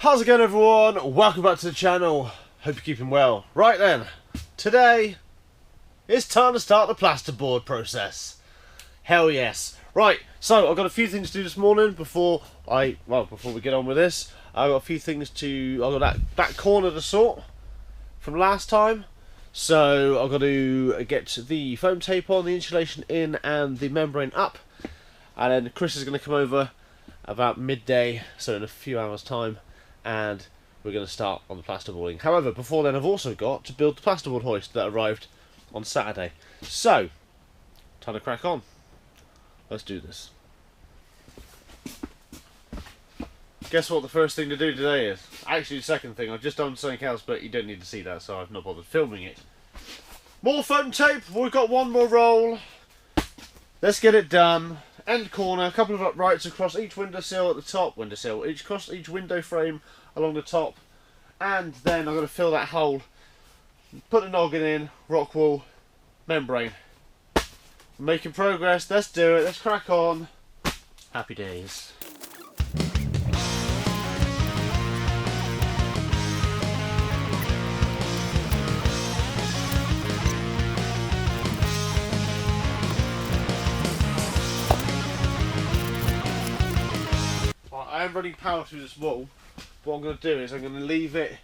How's it going, everyone? Welcome back to the channel. Hope you're keeping well. Right then, today it's time to start the plasterboard process. Hell yes. Right, so I've got a few things to do this morning before we get on with this. I've got a few things I've got that back corner to sort from last time. So I've got to get the foam tape on, the insulation in and the membrane up. And then Chris is going to come over about midday, so in a few hours time, and we're going to start on the plasterboarding. However, before then I've also got to build the plasterboard hoist that arrived on Saturday. So, time to crack on. Let's do this. Guess what the first thing to do today is? Actually, the second thing. I've just done something else, but you don't need to see that, so I've not bothered filming it. More foam tape. We've got one more roll. Let's get it done. End corner, a couple of uprights across each windowsill at the top, across each window frame along the top, and then I'm going to fill that hole, put the noggin in, rock wool, membrane. Making progress, let's do it, let's crack on. Happy days. I am running power through this wall. What I'm going to do is I'm going to leave it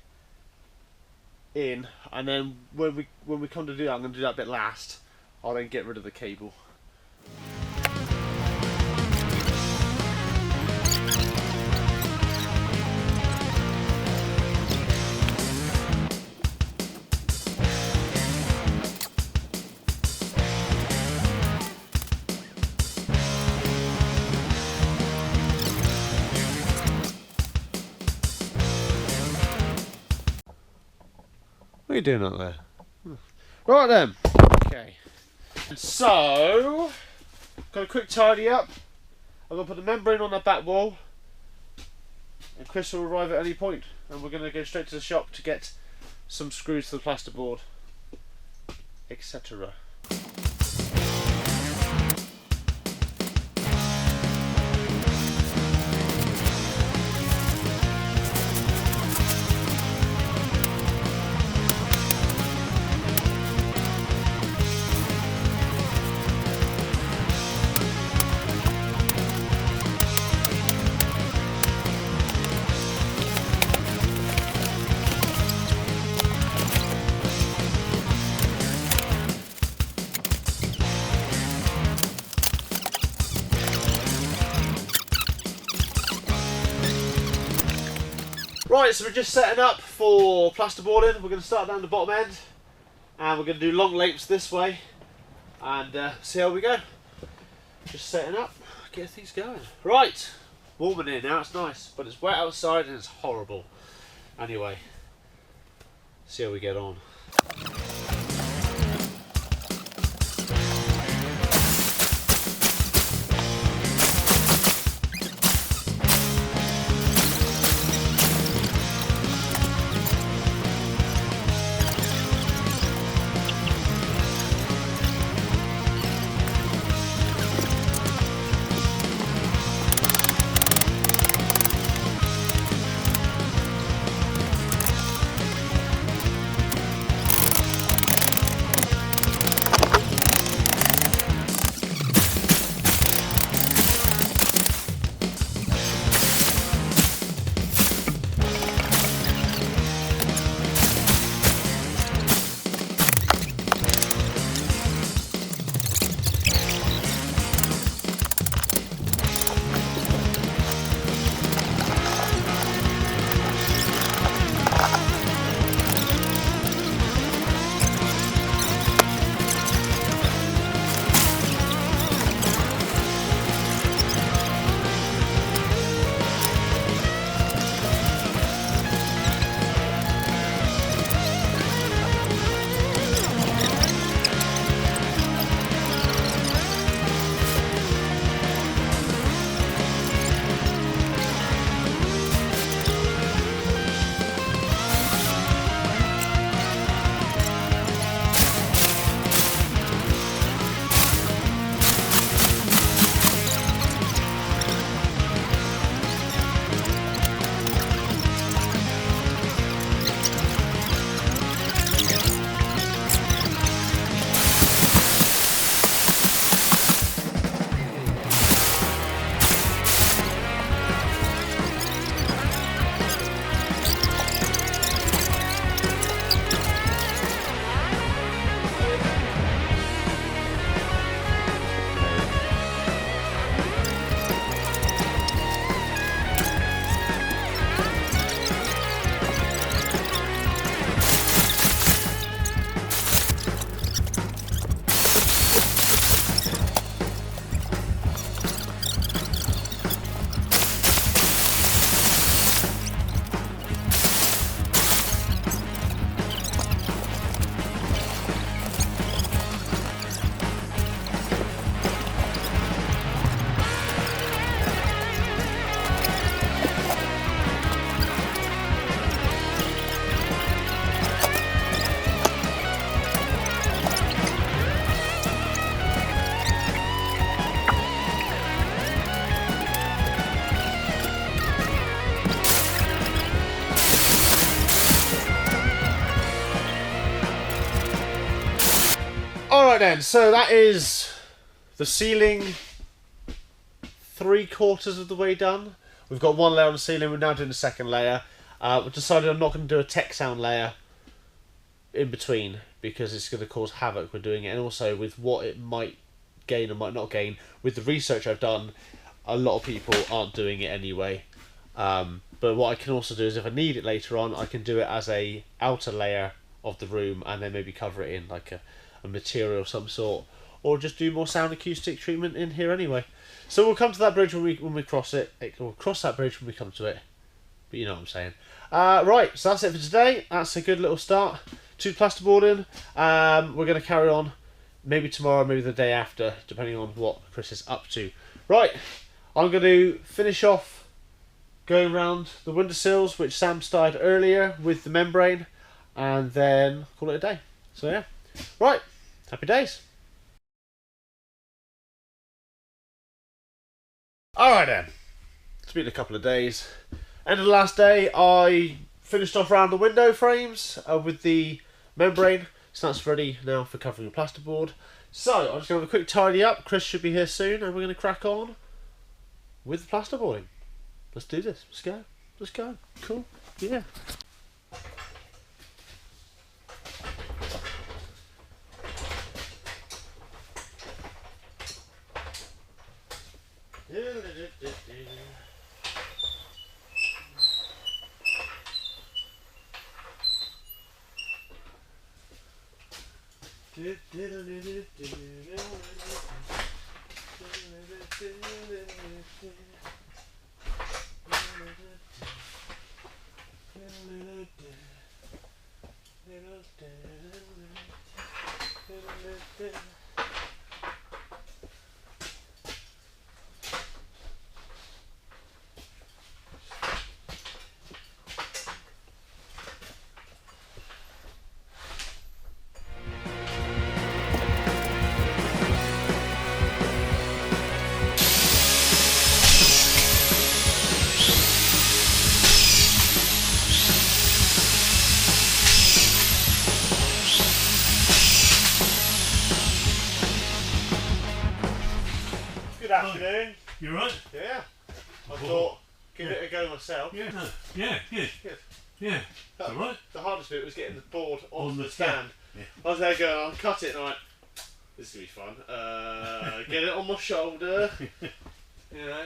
in, and then when we come to do that, I'm going to do that bit last. I'll then get rid of the cable. What are you doing up there? Right then. Okay. So, got a quick tidy up. I'm going to put the membrane on that back wall. And Chris will arrive at any point. And we're going to go straight to the shop to get some screws to the plasterboard, etc. Right, so we're just setting up for plasterboarding. We're going to start down the bottom end, and we're going to do long lengths this way, and see how we go. Just setting up, get things going. Right, warming in now, it's nice, but it's wet outside and it's horrible. Anyway, see how we get on. then, so that is the ceiling 3/4 of the way done. We've got one layer on the ceiling, we're now doing the second layer. We've decided I'm not going to do a tech sound layer in between because it's going to cause havoc with doing it, and also with what it might gain or might not gain. With the research I've done, a lot of people aren't doing it anyway. But what I can also do is if I need it later on, I can do it as a outer layer of the room and then maybe cover it in like a material of some sort, or just do more sound acoustic treatment in here anyway. So we'll come to that bridge when we cross it. We'll cross that bridge when we come to it. But you know what I'm saying. Right, so that's it for today. That's a good little start to plasterboarding. We're going to carry on maybe tomorrow, maybe the day after, depending on what Chris is up to. Right, I'm going to finish off going around the windowsills, which Sam started earlier with the membrane, and then call it a day. So yeah, right, happy days. Alright then, it's been a couple of days. End of the last day, I finished off around the window frames with the membrane, so that's ready now for covering the plasterboard. So I'm just going to have a quick tidy up. Chris should be here soon, and we're going to crack on with the plasterboarding. Let's do this. Let's go. Let's go. Cool. Yeah. Good afternoon. You right? Yeah. I thought, give it a go myself. Yeah. No. Yeah. Good. Good. Yeah. It's all right. The hardest bit was getting the board On the the stand. Yeah. I was there going, I'll cut it, and I'm like, this is going to be fun. Get it on my shoulder. You know.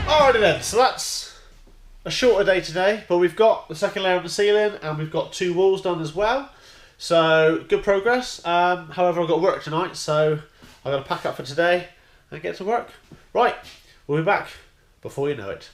Alrighty then, so that's a shorter day today, but we've got the second layer of the ceiling and we've got 2 walls done as well. So good progress. However, I've got work tonight, so I've got to pack up for today and get to work. Right, we'll be back before you know it.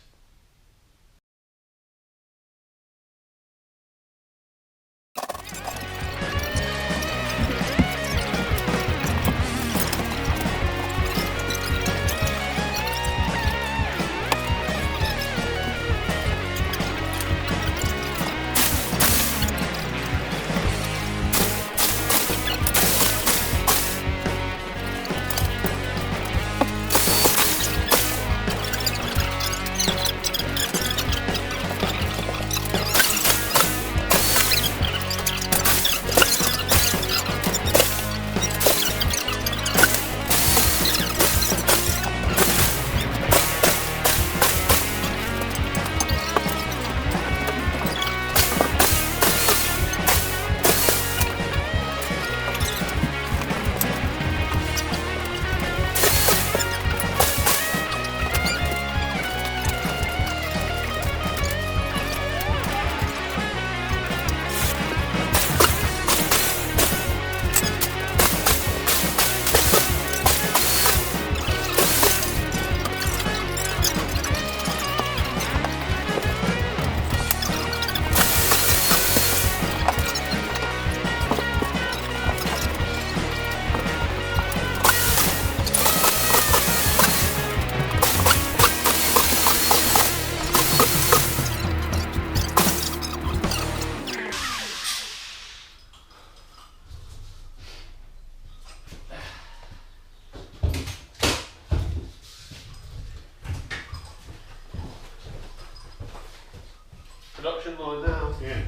Yeah.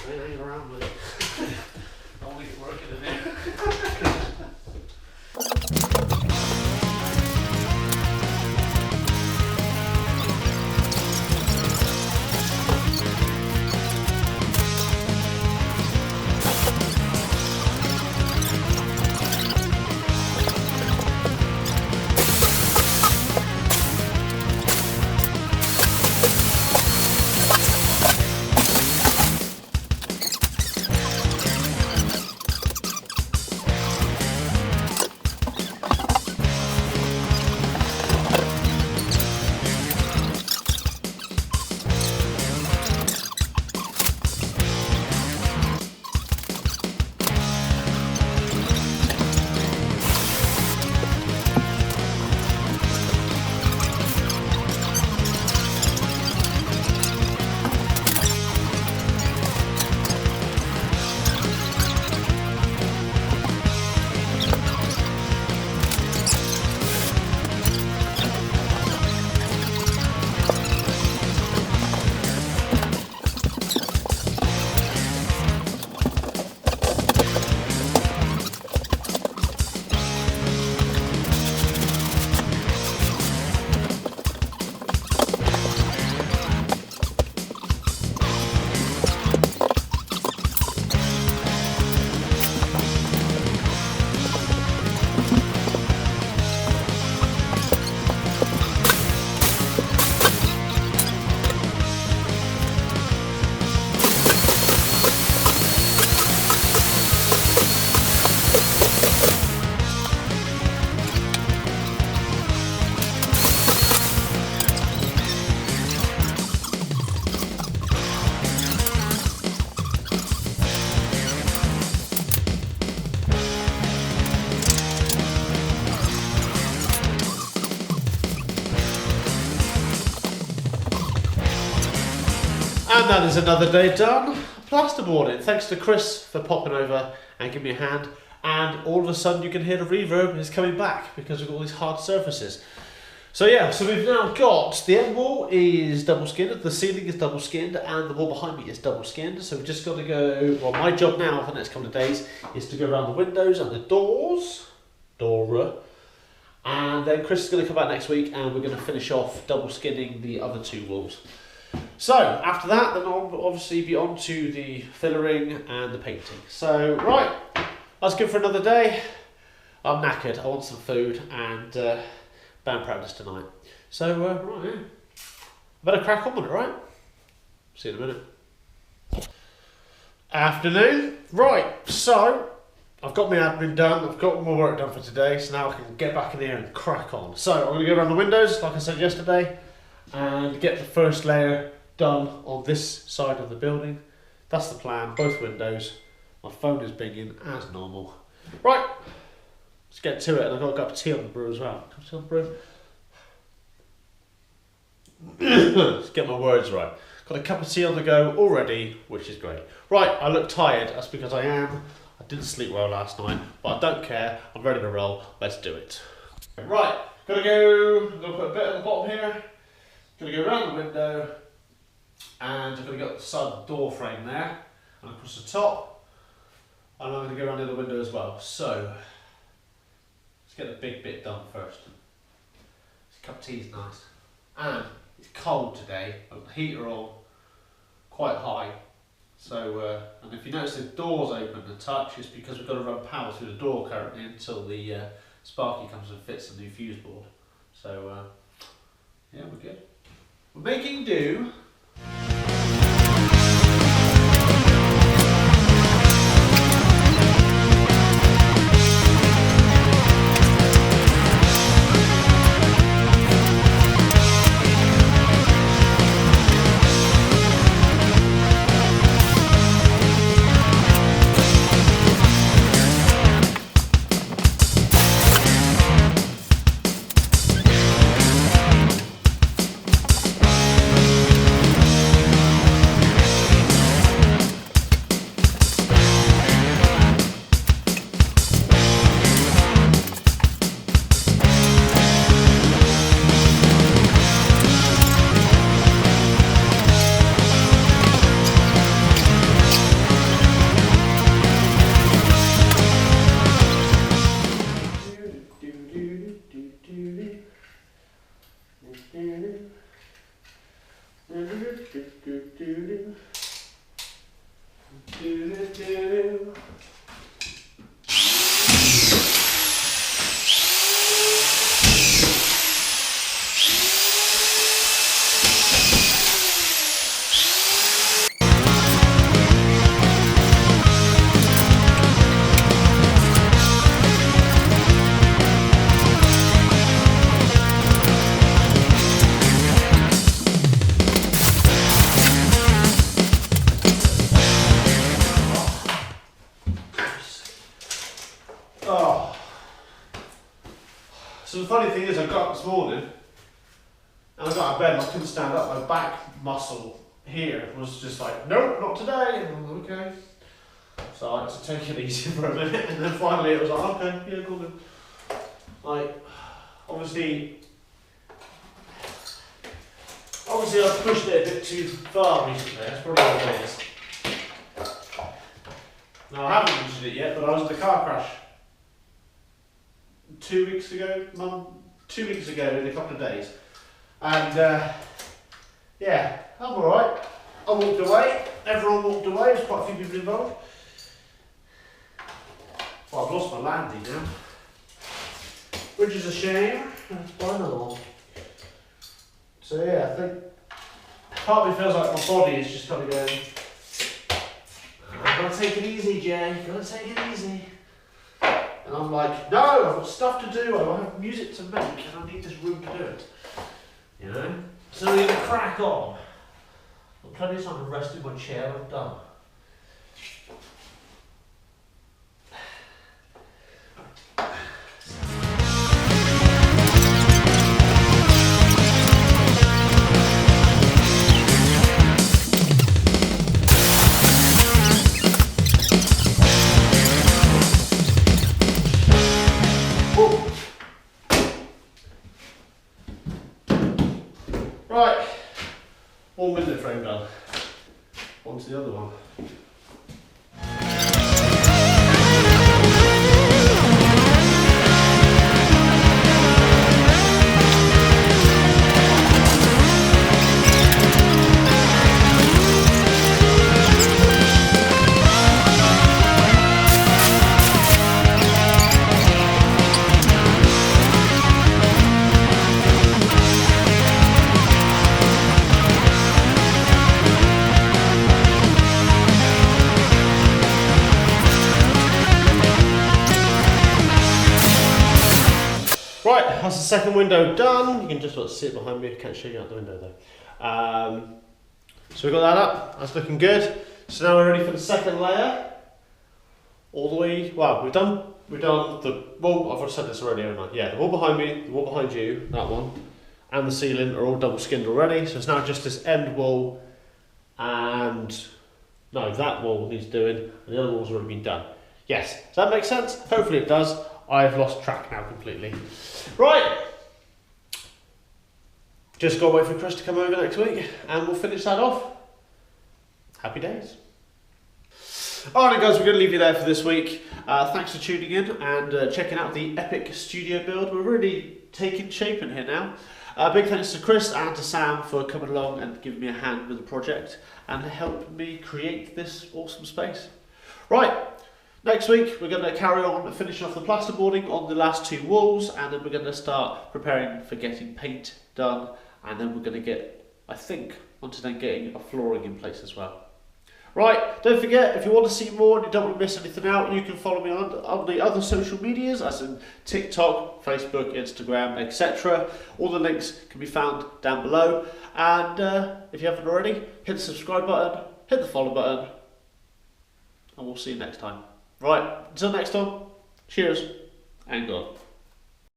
They ain't around, mate. I want to get working in there. And that is another day done. Plasterboarding. Thanks to Chris for popping over and giving me a hand. And all of a sudden you can hear the reverb is coming back because we've got all these hard surfaces. So yeah, so we've now got the end wall is double skinned, the ceiling is double skinned, and the wall behind me is double skinned. So we've just got to go, well, my job now for the next couple of days is to go around the windows and the doors, and then Chris is going to come back next week and we're going to finish off double skinning the other two walls. So after that, then I'll obviously be on to the fillering and the painting. So right, that's good for another day. I'm knackered, I want some food and band practice tonight. So right, yeah. Better crack on with it, right? See you in a minute. Afternoon. Right, so I've got my admin done, I've got my work done for today, so now I can get back in here and crack on. So I'm going to go around the windows, like I said yesterday, and get the first layer done on this side of the building. That's the plan, both windows. My phone is binging as normal. Right, let's get to it, and I've got a cup of tea on the brew as well. Cup of tea on the brew. Let's get my words right. Got a cup of tea on the go already, which is great. Right, I look tired, that's because I am. I didn't sleep well last night, but I don't care, I'm ready to roll, let's do it. Right, I'm gonna put a bit at the bottom here. Gonna go around the window, and I'm gonna get the side door frame there, and across the top, and I'm gonna go around the other window as well. So, let's get the big bit done first. This cup of tea is nice, and it's cold today. I've got the heater on, quite high. So, and if you notice the door's open a touch, it's because we've got to run power through the door currently until the Sparky comes and fits the new fuse board. So, yeah, we're good. We're making do. Oh. So the funny thing is, I got up this morning and I got out of bed and I couldn't stand up. My back muscle here was just like, nope, not today. And I'm like, okay. So I had to take it easy for a minute, and then finally it was like, okay, yeah, cool then. Like, obviously I've pushed it a bit too far recently. That's probably what it is. Now I haven't mentioned it yet, but I was in a car crash 2 weeks ago, 2 weeks ago in a couple of days. And yeah, I'm alright. I walked away, everyone walked away, there's quite a few people involved. Well, I've lost my landing now, which is a shame. Let's buy another one. So yeah, I think part of me feels like my body is just kind of going, gotta take it easy, Jay, gotta take it easy. And I'm like, no, I've got stuff to do, I have music to make, and I need this room to do it. You know? So we're gonna crack on. I've plenty of time to rest in my chair, I'm done. Right, one window frame done. On to the other one. Right, that's the second window done. You can just sort of see it behind me. I can't show you out the window though. So we've got that up. That's looking good. So now we're ready for the second layer. All the way. Well, we've done the wall. I've said this already, haven't I? Yeah, the wall behind me, the wall behind you, that one, and the ceiling are all double skinned already. So it's now just this end wall, and no, that wall needs doing, and the other wall's already been done. Yes, does that make sense? Hopefully it does. I've lost track now completely. Right, just got to wait for Chris to come over next week and we'll finish that off. Happy days. Alright guys, we're going to leave you there for this week. Thanks for tuning in and checking out the epic studio build. We're really taking shape in here now. Big thanks to Chris and to Sam for coming along and giving me a hand with the project and helping me create this awesome space. Right. Next week we're going to carry on finishing off the plasterboarding on the last two walls, and then we're going to start preparing for getting paint done, and then we're going to get, I think, onto then getting a flooring in place as well. Right, don't forget, if you want to see more and you don't want to miss anything out, you can follow me on the other social medias, as in TikTok, Facebook, Instagram, etc. All the links can be found down below, and if you haven't already, hit the subscribe button, hit the follow button, and we'll see you next time. Right, until next time, cheers and God.